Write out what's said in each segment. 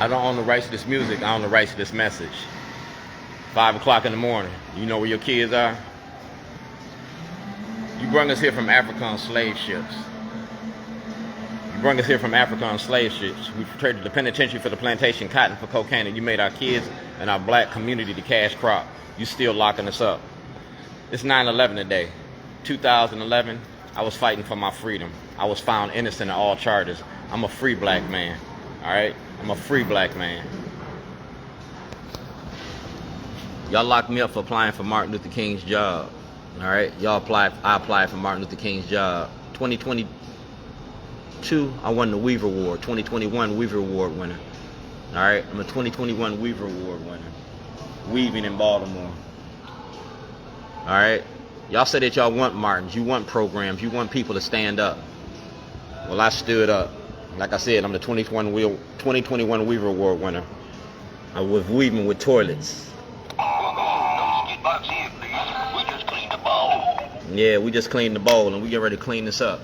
I don't own the rights to this music. I own the rights to this message. 5 o'clock in the morning. You know where your kids are? You brought us here from Africa on slave ships. You brought us here from Africa on slave ships. We traded the penitentiary for the plantation, cotton for cocaine, and you made our kids and our black community the cash crop. You still locking us up. It's 9/11 today. 2011, I was fighting for my freedom. I was found innocent of all charges. I'm a free black man. All right? I'm a free black man. Y'all locked me up for applying for Martin Luther King's job. All right? I applied for Martin Luther King's job. 2022, I won the Weaver Award. 2021 Weaver Award winner. All right? I'm a 2021 Weaver Award winner. Weaving in Baltimore. All right? Y'all say that y'all want Martins, you want programs, you want people to stand up. Well, I stood up. Like I said, I'm the 2021 Weaver Award winner. I was weaving with toilets. Yeah, we just cleaned the bowl and we get ready to clean this up.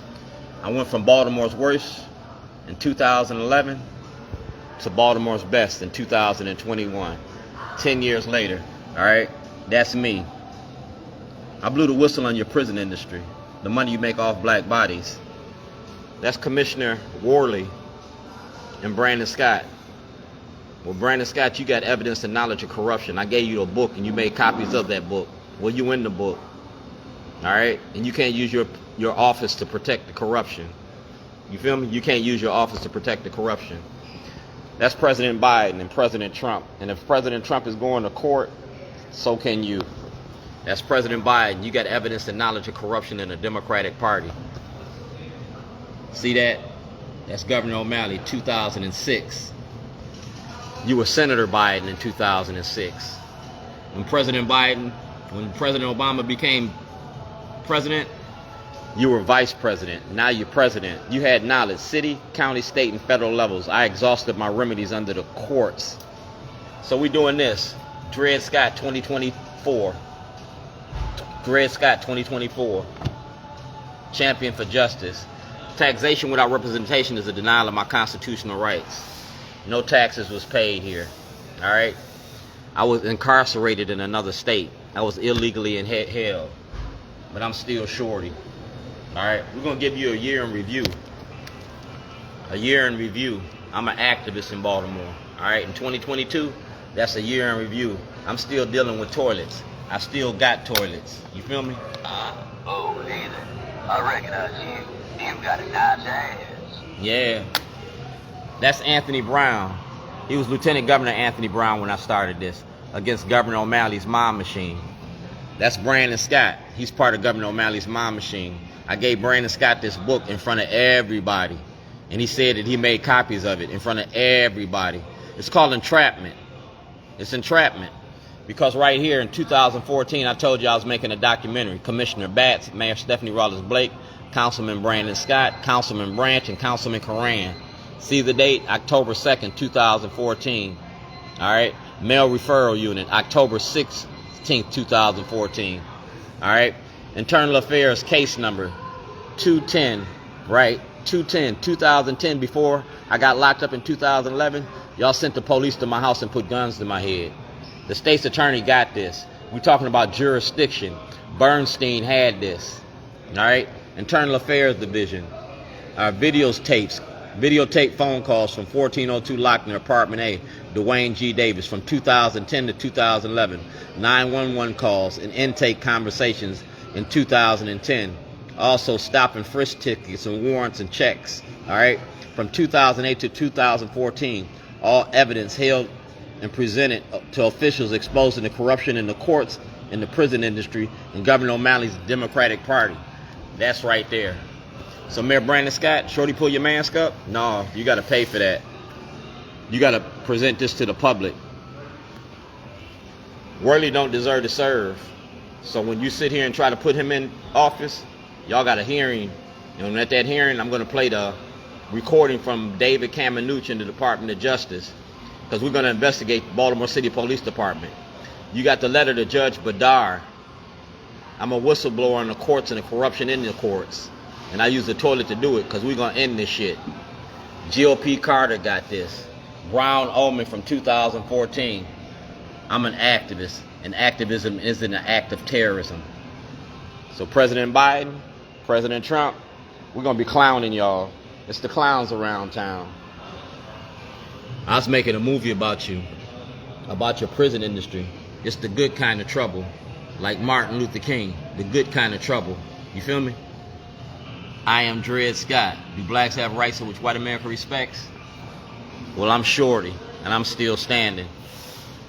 I went from Baltimore's worst in 2011 to Baltimore's best in 2021. 10 years later, all right? That's me. I blew the whistle on your prison industry, the money you make off black bodies. That's Commissioner Worley and Brandon Scott. Well, Brandon Scott, you got evidence and knowledge of corruption. I gave you a book and you made copies of that book. Well, you in the book, all right? And you can't use your office to protect the corruption. You feel me? You can't use your office to protect the corruption. That's President Biden and President Trump. And if President Trump is going to court, so can you. That's President Biden. You got evidence and knowledge of corruption in the Democratic Party. See that? That's Governor O'Malley, 2006. You were Senator Biden in 2006. When President Obama became president, you were vice president. Now you're president. You had knowledge, city, county, state, and federal levels. I exhausted my remedies under the courts. So we doing this. Dred Scott 2024. Dred Scott 2024. Champion for justice. Taxation without representation is a denial of my constitutional rights. No taxes was paid here. All right? I was incarcerated in another state. I was illegally held. But I'm still shorty. All right? We're going to give you a year in review. A year in review. I'm an activist in Baltimore. All right? In 2022, that's a year in review. I'm still dealing with toilets. I still got toilets. You feel me? Oh, either. I recognize you. You got a nice ass. Yeah. That's Anthony Brown. He was Lieutenant Governor Anthony Brown when I started this against Governor O'Malley's mob machine. That's Brandon Scott. He's part of Governor O'Malley's mob machine. I gave Brandon Scott this book in front of everybody. And he said that he made copies of it in front of everybody. It's called entrapment. It's entrapment. Because right here in 2014, I told you I was making a documentary. Commissioner Badge, Mayor Stephanie Rawlins-Blake, Councilman Brandon Scott, Councilman Branch, and Councilman Coran. See the date? October 2nd, 2014. All right? Mail Referral Unit, October 16th, 2014. All right? Internal Affairs case number 210, right? 210, 2010, before I got locked up in 2011, y'all sent the police to my house and put guns to my head. The state's attorney got this. We're talking about jurisdiction. Bernstein had this. All right? Internal Affairs Division. Videotape phone calls from 1402 Lochner, Apartment A, Dwayne G. Davis, from 2010 to 2011. 911 calls and intake conversations in 2010. Also stop and frisk tickets and warrants and checks. All right? From 2008 to 2014. All evidence held and presented to officials exposing the corruption in the courts, in the prison industry, and Governor O'Malley's Democratic Party. That's right there. So Mayor Brandon Scott, shorty, pull your mask up? No, you got to pay for that. You got to present this to the public. Worley don't deserve to serve. So when you sit here and try to put him in office, y'all got a hearing. And at that hearing, I'm going to play the recording from David Kamenetz in the Department of Justice, because we're going to investigate the Baltimore City Police Department. You got the letter to Judge Badar. I'm a whistleblower in the courts and the corruption in the courts. And I use the toilet to do it because we're going to end this shit. GOP Carter got this. Brown Omen from 2014. I'm an activist, and activism isn't an act of terrorism. So President Biden, President Trump, we're going to be clowning y'all. It's the clowns around town. I was making a movie about you, about your prison industry. It's the good kind of trouble, like Martin Luther King, the good kind of trouble. You feel me? I am Dred Scott. Do blacks have rights which white America respects? Well, I'm Shorty, and I'm still standing.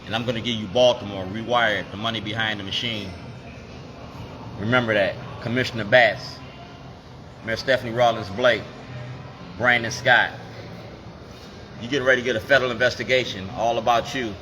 And I'm going to give you Baltimore, Rewired, the money behind the machine. Remember that. Commissioner Batts, Mayor Stephanie Rawlins Blake, Brandon Scott. You getting ready to get a federal investigation all about you.